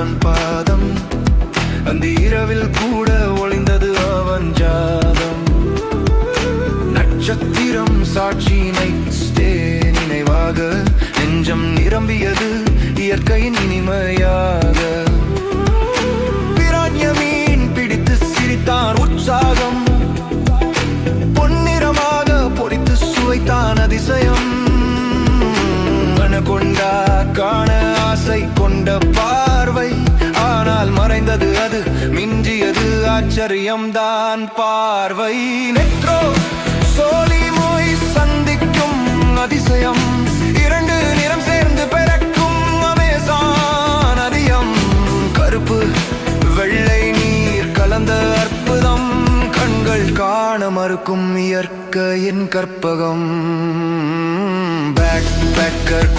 அவன் பாதம். அந்த இரவில் கூட ஒளிந்தது அவன் ஜாதம். நட்சத்திரம் சாட்சி நைட்ஸ்டே நினைவாக நெஞ்சம் நிரம்பியது இயற்கையின் இனிமையாக. பிரான்ய மீன் பிடித்து சிரித்தான் உற்சாகம். பொன்னிறமாக பொறித்து சுவைத்தான் அதிசயம். கொண்டா காண ஆசை கொண்ட பார்வை, ஆனால் மறைந்தது அது, மிஞ்சியது ஆச்சரியம்தான் பார்வை. நெட்ரோ சோலி மொய் சந்திக்கும் அதிசயம், இரண்டு நிறம் சேர்ந்து பிறக்கும் அமேசான் அதியம். கருப்பு வெள்ளை நீர் கலந்த அற்புதம், கண்கள் காண மறுக்கும் இயற்கையின் கற்பகம். Back Baker